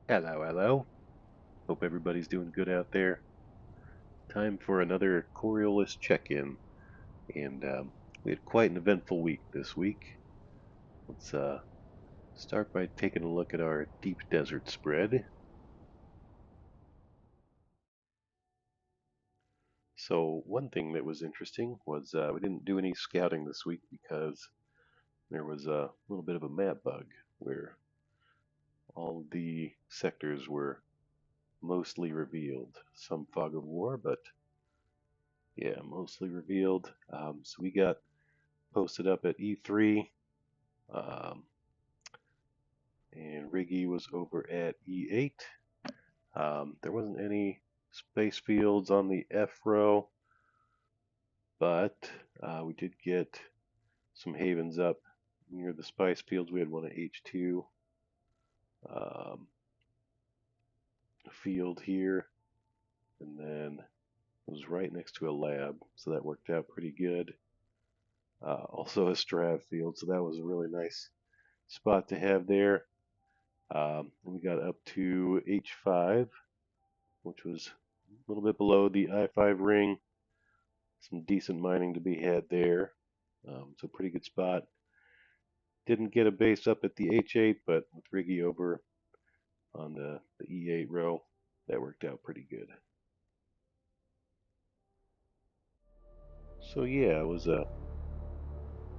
Hello, hello. Hope everybody's doing good out there. Time for another Coriolis check-in, and we had quite an eventful week this week. Let's start by taking a look at our deep desert spread. So one thing that was interesting was we didn't do any scouting this week because there was a little bit of a map bug where all the sectors were mostly revealed. Some fog of war, but yeah, mostly revealed. So we got posted up at E3. Um, and Riggy was over at E8. There wasn't any space fields on the F row, but we did get some havens up near the spice fields. We had one at H2, um, a field here, and then it was right next to a lab, so that worked out pretty good. Also a Strav field, so that was a really nice spot to have there. We got up to H5, which was a little bit below the I-5 ring. Some decent mining to be had there. It's a pretty good spot. Didn't get a base up at the H8, but with Riggy over on the E8 row, that worked out pretty good. So yeah, it was a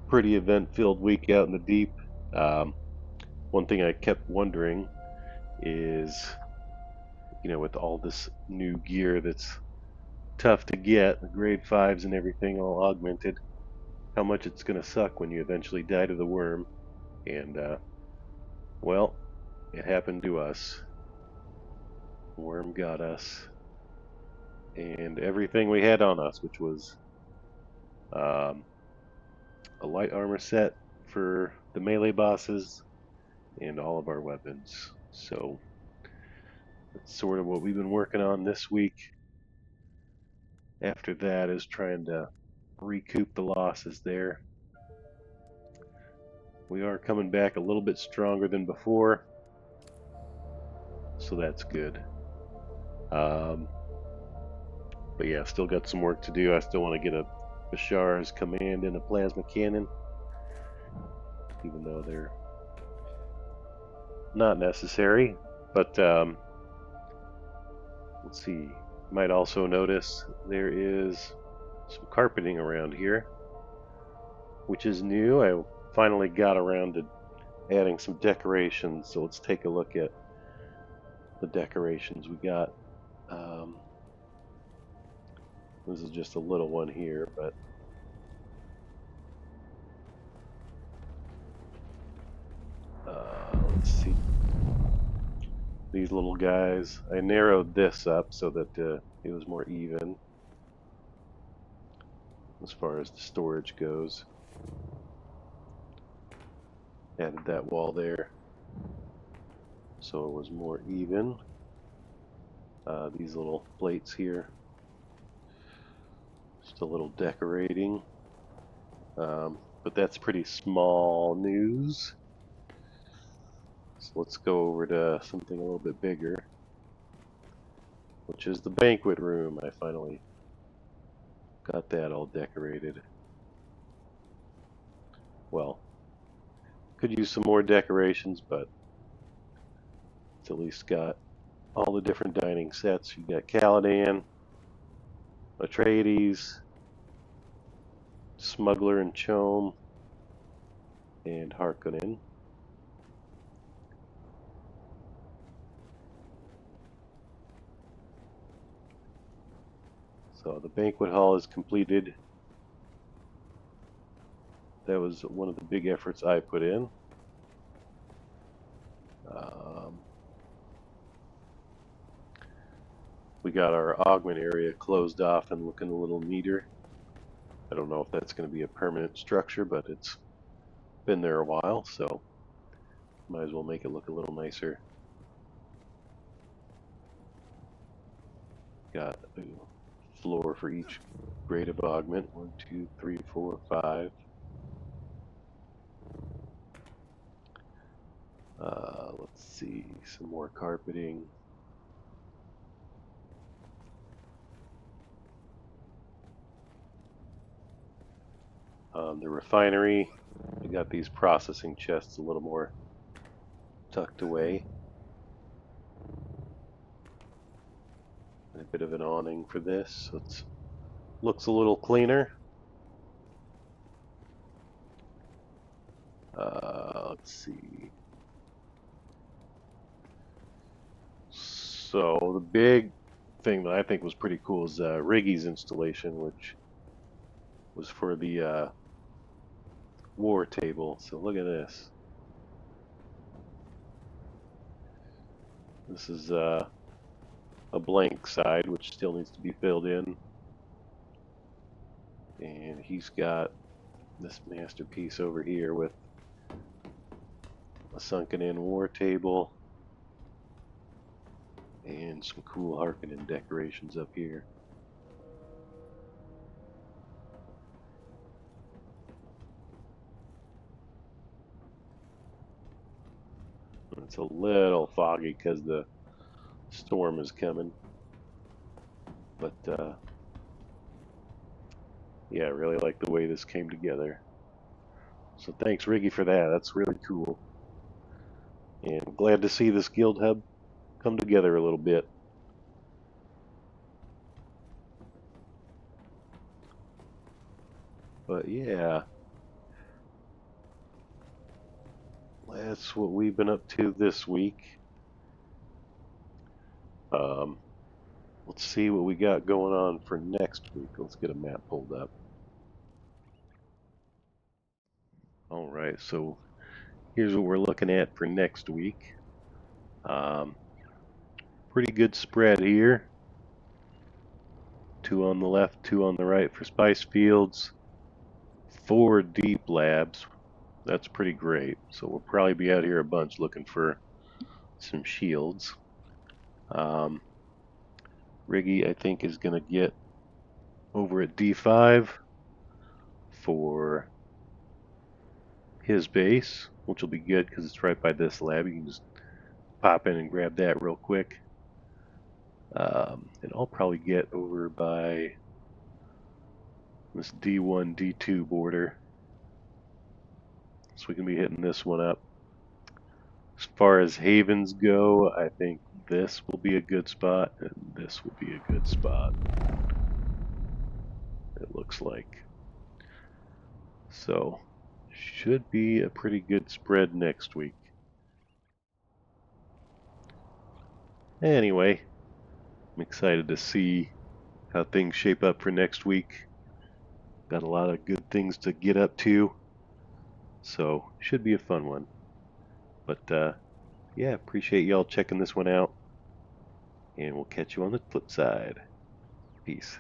pretty event-filled week out in the deep. Um, One thing I kept wondering is, with all this new gear that's tough to get, the grade 5s and everything all augmented, how much it's going to suck when you eventually die to the worm. And, well, it happened to us. Worm got us, and everything we had on us, which was um, a light armor set for the melee bosses and all of our weapons. So that's sort of what we've been working on this week. After that is trying to recoup the losses there. We are coming back a little bit stronger than before, so that's good. Um, but yeah, still got some work to do. I still want to get a Bashar's command and a plasma cannon, even though they're not necessary. But let's see. You might also notice there is some carpeting around here, which is new. I finally got around to adding some decorations. So let's take a look at the decorations we got. Um, this is just a little one here, but let's see. These little guys, I narrowed this up so that it was more even as far as the storage goes. Added that wall there so it was more even. These little plates here, just a little decorating. But that's pretty small news. So let's go over to something a little bit bigger, which is the banquet room. I finally got that all decorated. Well, could use some more decorations, but it's at least got all the different dining sets. You got Caladan, Atreides, Smuggler and Chome, and Harkonnen. So the banquet hall is completed. That was one of the big efforts I put in. Um, we got our augment area closed off and looking a little neater. I don't know if that's going to be a permanent structure, but it's been there a while, so might as well make it look a little nicer. Got a floor for each grade of augment. 1, 2, 3, 4, 5. Let's see, some more carpeting. The refinery, I got these processing chests a little more tucked away. And a bit of an awning for this, so it looks a little cleaner. Let's see. So the big thing that I think was pretty cool is Riggy's installation, which was for the war table. So look at this. This is a blank side, which still needs to be filled in. And he's got this masterpiece over here with a sunken in war table and some cool Harkonnen decorations up here. It's a little foggy because the storm is coming, but yeah, I really like the way this came together. So thanks, Riggy, for that. That's really cool. And glad to see this guild hub come together a little bit. But yeah, that's what we've been up to this week. Um, let's see what we got going on for next week. Let's get a map pulled up. All right, so here's what we're looking at for next week. Um, pretty good spread here. 2 on the left, 2 on the right for spice fields. 4 deep labs. That's pretty great. So we'll probably be out here a bunch looking for some shields. Riggy, I think, is going to get over at D5 for his base, which will be good because it's right by this lab. You can just pop in and grab that real quick. And I'll probably get over by this D1, D2 border. So we can be hitting this one up. As far as havens go, I think this will be a good spot, and this will be a good spot. It looks like. So, should be a pretty good spread next week. Anyway, I'm excited to see how things shape up for next week. Got a lot of good things to get up to. So, should be a fun one. But, yeah, appreciate y'all checking this one out. And we'll catch you on the flip side. Peace.